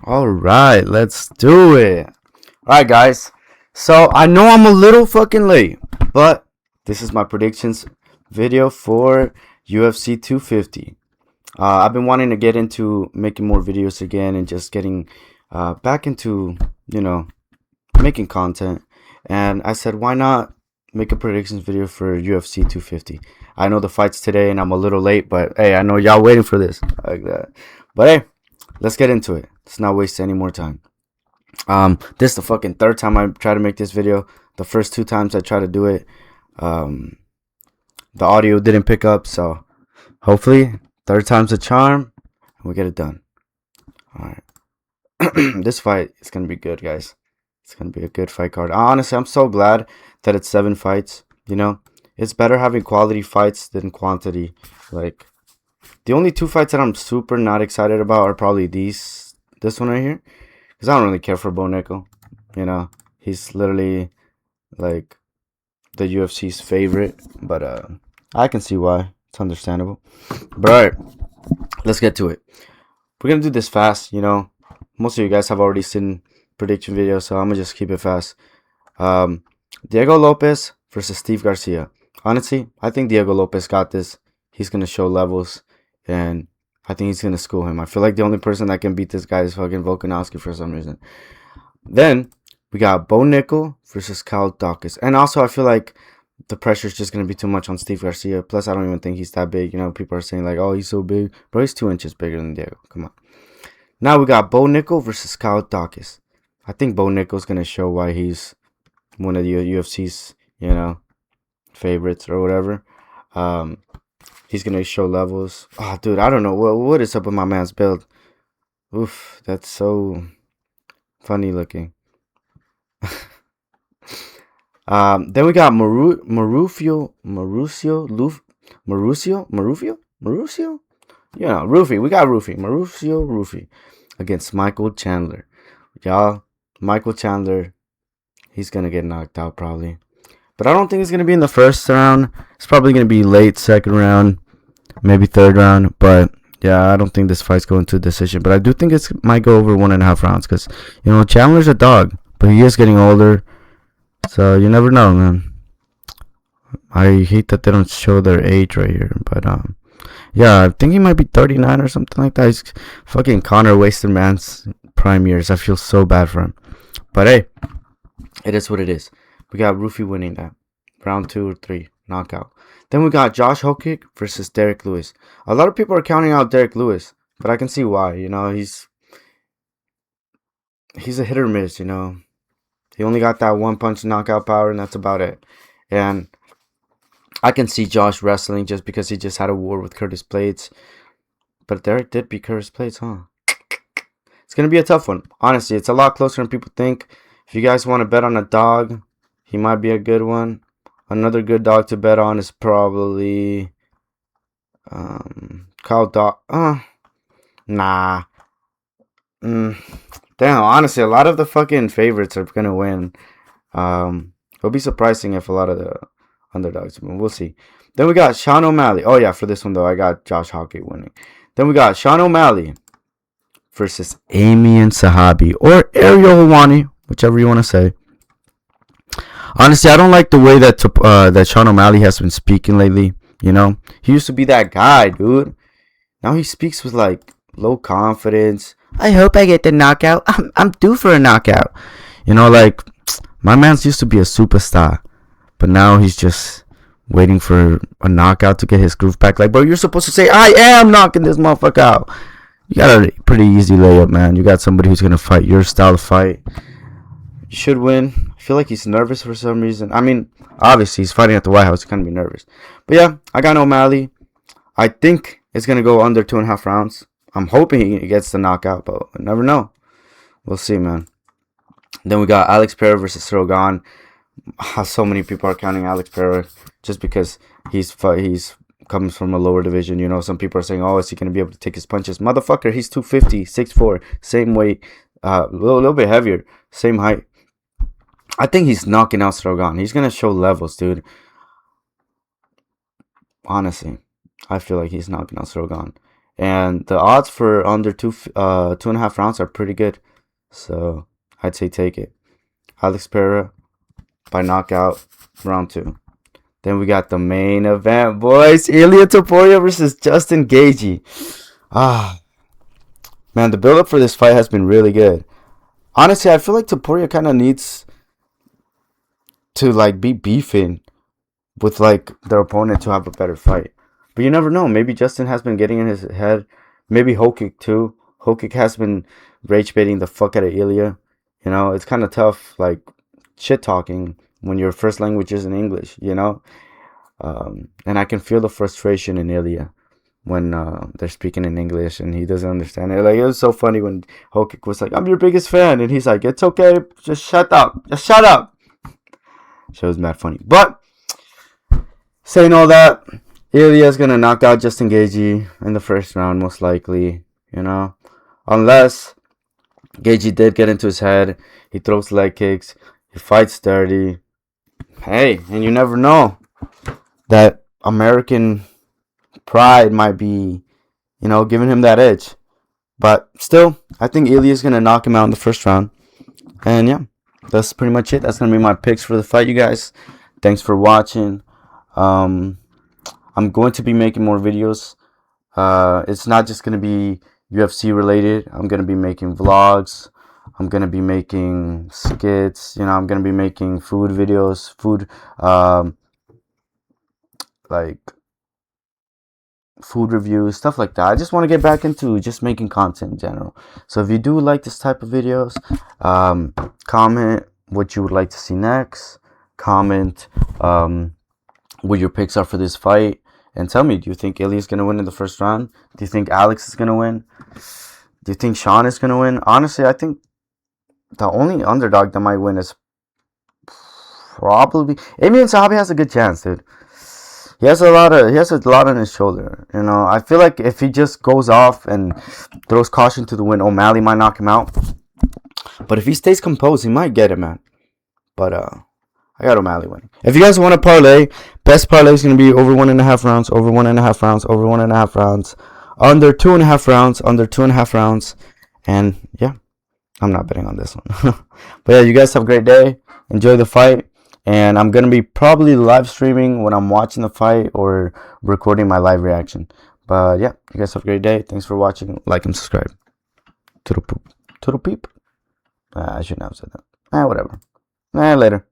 All right, let's do it. All right, guys. So I know I'm a little fucking late, but this is my predictions video for UFC 250. I've been wanting to get into making more videos again and just getting back into, you know, making content. And I said, why not make a predictions video for UFC 250? I know the fight's today and I'm a little late, but hey, I know y'all waiting for this like that. But hey, let's get into it. Let's not waste any more time. This is the fucking third time I try to make this video. The first two times I tried to do it, the audio didn't pick up, so hopefully third time's a charm and we get it done. All right. This fight is gonna be good, guys. It's gonna be a good fight card. Honestly, I'm so glad that it's 7 fights. You know, it's better having quality fights than quantity. Like, the only 2 fights that I'm super not excited about are probably this one right here, because I don't really care for Bo Nickel. You know, he's literally like the UFC's favorite, but I can see why. It's understandable. But all right, let's get to it. We're gonna do this fast. You know, most of you guys have already seen prediction videos, so I'm gonna just keep it fast. Diego Lopez versus Steve Garcia. Honestly, I think Diego Lopez got this. He's gonna show levels, and I think he's gonna school him. I feel like the only person that can beat this guy is fucking Volkanovski for some reason. Then we got Bo Nickel versus Kyle Dawkins, and also I feel like the pressure is just gonna be too much on Steve Garcia. Plus, I don't even think he's that big. You know, people are saying like, "Oh, he's so big," bro. He's 2 inches bigger than Diego. Come on. Now we got Bo Nickel versus Kyle Dawkins. I think Bo Nickel's gonna show why he's one of the UFC's, you know, favorites or whatever. He's gonna show levels. Oh, dude, I don't know what is up with my man's build. Oof, that's so funny looking. Then we got Marufio. Yeah, Rufy. We got Rufy against Michael Chandler. Y'all, Michael Chandler, he's gonna get knocked out probably. But I don't think it's going to be in the first round. It's probably going to be late second round, maybe third round. But yeah, I don't think this fight's going to a decision. But I do think it might go over 1.5 rounds because, you know, Chandler's a dog, but he is getting older. So you never know, man. I hate that they don't show their age right here. But yeah, I think he might be 39 or something like that. He's fucking Connor wasted man's prime years. I feel so bad for him. But hey, it is what it is. We got Rufy winning that. Round 2 or 3. Knockout. Then we got Josh Hokic versus Derek Lewis. A lot of people are counting out Derek Lewis, but I can see why. You know, he's a hit or miss, you know. He only got that one punch knockout power, and that's about it. And I can see Josh wrestling just because he just had a war with Curtis Blades. But Derek did beat Curtis Blades, huh? It's going to be a tough one. Honestly, it's a lot closer than people think. If you guys want to bet on a dog, he might be a good one. Another good dog to bet on is probably Kyle Dog. Nah. Damn, honestly, a lot of the fucking favorites are gonna win. It'll be surprising if a lot of the underdogs win. We'll see. Then we got Sean O'Malley. Oh yeah, for this one though, I got Josh Hockey winning. Then we got Sean O'Malley versus Amian Sahabi or Ariel Helwani, whichever you want to say. Honestly, I don't like the way that that Sean O'Malley has been speaking lately. You know, he used to be that guy, dude. Now he speaks with like low confidence. I hope I get the knockout. I'm due for a knockout. You know, like my man's used to be a superstar, but now he's just waiting for a knockout to get his groove back. Like, bro, you're supposed to say, "I am knocking this motherfucker out." You got a pretty easy layup, man. You got somebody who's gonna fight your style of fight. You should win. I feel like he's nervous for some reason. I mean, obviously he's fighting at the White House. He's gonna be nervous. But yeah, I got O'Malley. I think it's gonna go under 2.5 rounds. I'm hoping he gets the knockout, but I never know. We'll see, man. Then we got Alex Pereira versus Rogan. So many people are counting Alex Pereira just because he's comes from a lower division. You know, some people are saying, "Oh, is he gonna be able to take his punches?" Motherfucker, he's 250, 6'4", same weight, a little bit heavier, same height. I think he's knocking out Strogan. He's going to show levels, dude. Honestly, I feel like he's knocking out Strogan. and the odds for under 2.5 rounds are pretty good. So I'd say take it. Alex Pereira by knockout, round 2. Then we got the main event, boys. Ilia Topuria versus Justin Gaethje. Ah, man, the build-up for this fight has been really good. Honestly, I feel like Topuria kind of needs to like be beefing with like their opponent to have a better fight. But you never know. Maybe Justin has been getting in his head. Maybe Hokik too. Hokik has been rage baiting the fuck out of Ilia. You know, it's kind of tough, like shit talking when your first language isn't English. You know, and I can feel the frustration in Ilia when they're speaking in English and he doesn't understand it. Like, it was so funny when Hokik was like, "I'm your biggest fan," and he's like, "It's okay, just shut up, just shut up." Shit was mad funny. But saying all that, Ilia's gonna knock out Justin Gaethje in the first round, most likely. You know, unless Gaethje did get into his head, he throws leg kicks, he fights dirty. Hey, and you never know, that American pride might be, you know, giving him that edge. But still, I think Ilia's gonna knock him out in the first round. And yeah, that's pretty much it. That's gonna be my picks for the fight, you guys. Thanks for watching. I'm going to be making more videos. It's not just gonna be UFC related. I'm gonna be making vlogs. I'm gonna be making skits. You know, I'm gonna be making food videos, like food reviews, stuff like that. I just want to get back into just making content in general. So if you do like this type of videos, comment what you would like to see next. Comment what your picks are for this fight, and tell me, do you think Ilia's gonna win in the first round? Do you think Alex is gonna win? Do you think Sean is gonna win? Honestly, I think the only underdog that might win is probably Amian Sahabi. Has a good chance, dude. He has a lot on his shoulder. You know, I feel like if he just goes off and throws caution to the wind, O'Malley might knock him out. But if he stays composed, he might get it, man. But I got O'Malley winning. If you guys want to parlay, best parlay is gonna be over 1.5 rounds, over 1.5 rounds, over 1.5 rounds, under 2.5 rounds, under 2.5 rounds, and yeah, I'm not betting on this one. But yeah, you guys have a great day. Enjoy the fight. And I'm going to be probably live streaming when I'm watching the fight or recording my live reaction. But yeah, you guys have a great day. Thanks for watching. Like and subscribe. Toodle poop. Toodle peep. I shouldn't have said that. Whatever. Later.